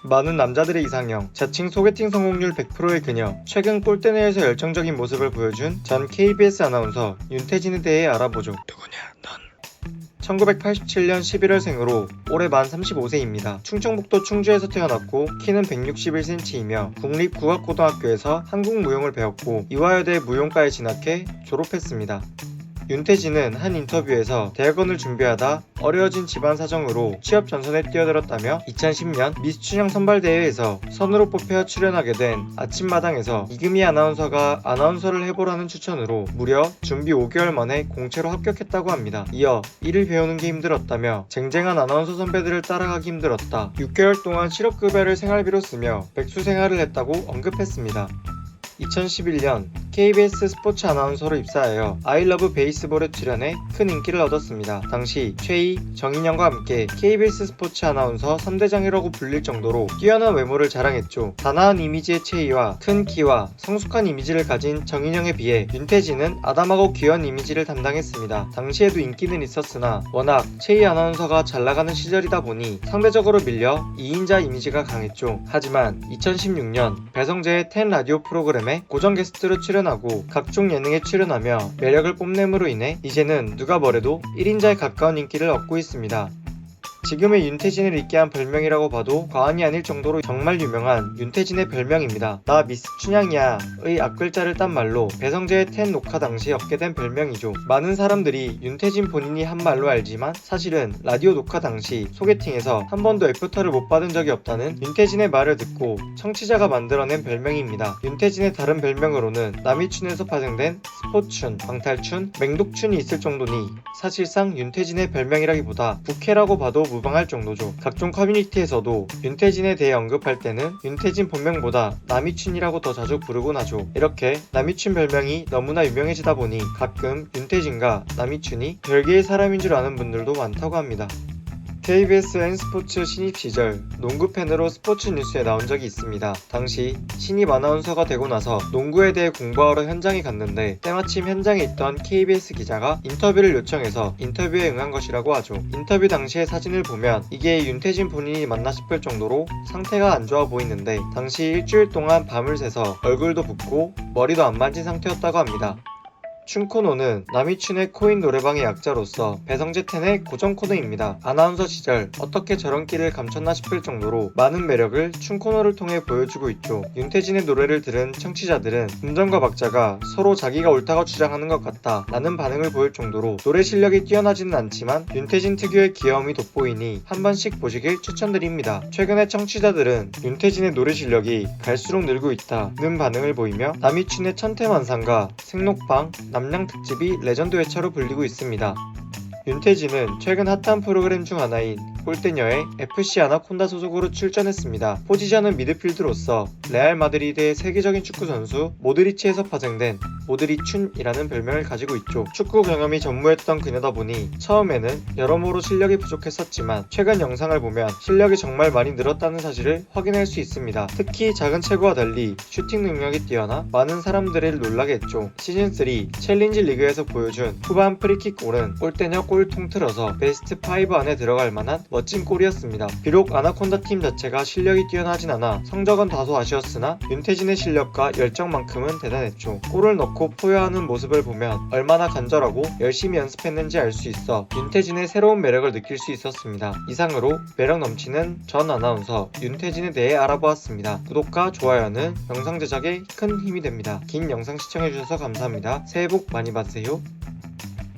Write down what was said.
많은 남자들의 이상형, 자칭 소개팅 성공률 100%의 그녀, 최근 골대내에서 열정적인 모습을 보여준 전 KBS 아나운서 윤태진에 대해 알아보죠. 누구냐 넌? 1987년 11월생으로 올해 만 35세입니다. 충청북도 충주에서 태어났고 키는 161cm이며 국립국악고등학교에서 한국무용을 배웠고 이화여대 무용과에 진학해 졸업했습니다. 윤태진은 한 인터뷰에서 대학원을 준비하다 어려워진 집안 사정으로 취업 전선에 뛰어들었다며 2010년 미스 춘향 선발대회에서 선으로 뽑혀 출연하게 된 아침마당에서 이금희 아나운서가 아나운서를 해보라는 추천으로 무려 준비 5개월 만에 공채로 합격했다고 합니다. 이어 일을 배우는 게 힘들었다며 쟁쟁한 아나운서 선배들을 따라가기 힘들었다. 6개월 동안 실업급여를 생활비로 쓰며 백수 생활을 했다고 언급했습니다. 2011년 KBS 스포츠 아나운서로 입사하여 아이러브 베이스볼에 출연해 큰 인기를 얻었습니다. 당시 최희, 정인영과 함께 KBS 스포츠 아나운서 3대장이라고 불릴 정도로 뛰어난 외모를 자랑했죠. 단아한 이미지의 최희와 큰 키와 성숙한 이미지를 가진 정인영에 비해 윤태진은 아담하고 귀여운 이미지를 담당했습니다. 당시에도 인기는 있었으나 워낙 최희 아나운서가 잘나가는 시절이다 보니 상대적으로 밀려 2인자 이미지가 강했죠. 하지만 2016년 배성재의 10 라디오 프로그램에 고정 게스트로 출연하고 각종 예능에 출연하며 매력을 뽐냄으로 인해 이제는 누가 뭐래도 1인자에 가까운 인기를 얻고 있습니다. 지금의 윤태진을 있게 한 별명이라고 봐도 과언이 아닐 정도로 정말 유명한 윤태진의 별명입니다. 나 미스 춘향이야 의 앞글자를 딴 말로 배성재의 10 녹화 당시 얻게 된 별명이죠. 많은 사람들이 윤태진 본인이 한 말로 알지만 사실은 라디오 녹화 당시 소개팅에서 한 번도 애프터를 못 받은 적이 없다는 윤태진의 말을 듣고 청취자가 만들어낸 별명입니다. 윤태진의 다른 별명으로는 남이춘에서 파생된 스포춘, 방탈춘, 맹독춘이 있을 정도니 사실상 윤태진의 별명이라기보다 부캐라고 봐도 무방할 정도죠. 각종 커뮤니티에서도 윤태진에 대해 언급할 때는 윤태진 본명보다 남이춘이라고 더 자주 부르곤 하죠. 이렇게 남이춘 별명이 너무나 유명해지다 보니 가끔 윤태진과 남이춘이 별개의 사람인 줄 아는 분들도 많다고 합니다. KBS N스포츠 신입 시절 농구 팬으로 스포츠 뉴스에 나온 적이 있습니다. 당시 신입 아나운서가 되고 나서 농구에 대해 공부하러 현장에 갔는데 때마침 현장에 있던 KBS 기자가 인터뷰를 요청해서 인터뷰에 응한 것이라고 하죠. 인터뷰 당시의 사진을 보면 이게 윤태진 본인이 맞나 싶을 정도로 상태가 안 좋아 보이는데 당시 일주일 동안 밤을 새서 얼굴도 붓고 머리도 안 만진 상태였다고 합니다. 춘코노는 남이춘의 코인 노래방의 약자로서 배성재 10의 고정 코너입니다. 아나운서 시절 어떻게 저런 끼를 감췄나 싶을 정도로 많은 매력을 춘코노를 통해 보여주고 있죠. 윤태진의 노래를 들은 청취자들은 음정과 박자가 서로 자기가 옳다고 주장하는 것 같다 라는 반응을 보일 정도로 노래 실력이 뛰어나지는 않지만 윤태진 특유의 귀여움이 돋보이니 한 번씩 보시길 추천드립니다. 최근에 청취자들은 윤태진의 노래 실력이 갈수록 늘고 있다는 반응을 보이며 남이춘의 천태만상과 생록방, 남양 특집이 레전드 회차로 불리고 있습니다. 윤태진은 최근 핫한 프로그램 중 하나인 골대녀의 FC 아나콘다 소속으로 출전했습니다. 포지션은 미드필드로서 레알 마드리드의 세계적인 축구 선수 모드리치에서 파생된 모드리춘이라는 별명을 가지고 있죠. 축구 경험이 전무했던 그녀다 보니 처음에는 여러모로 실력이 부족했었지만 최근 영상을 보면 실력이 정말 많이 늘었다는 사실을 확인할 수 있습니다. 특히 작은 체구와 달리 슈팅 능력이 뛰어나 많은 사람들을 놀라게 했죠. 시즌3 챌린지 리그에서 보여준 후반 프리킥 골은 골대녀 골 통틀어서 베스트 5 안에 들어갈 만한 멋진 골이었습니다. 비록 아나콘다 팀 자체가 실력이 뛰어나진 않아 성적은 다소 아쉬웠으나 윤태진의 실력과 열정만큼은 대단했죠. 골을 넣고 포효하는 모습을 보면 얼마나 간절하고 열심히 연습했는지 알 수 있어 윤태진의 새로운 매력을 느낄 수 있었습니다. 이상으로 매력 넘치는 전 아나운서 윤태진에 대해 알아보았습니다. 구독과 좋아요는 영상 제작에 큰 힘이 됩니다. 긴 영상 시청해주셔서 감사합니다. 새해 복 많이 받으세요.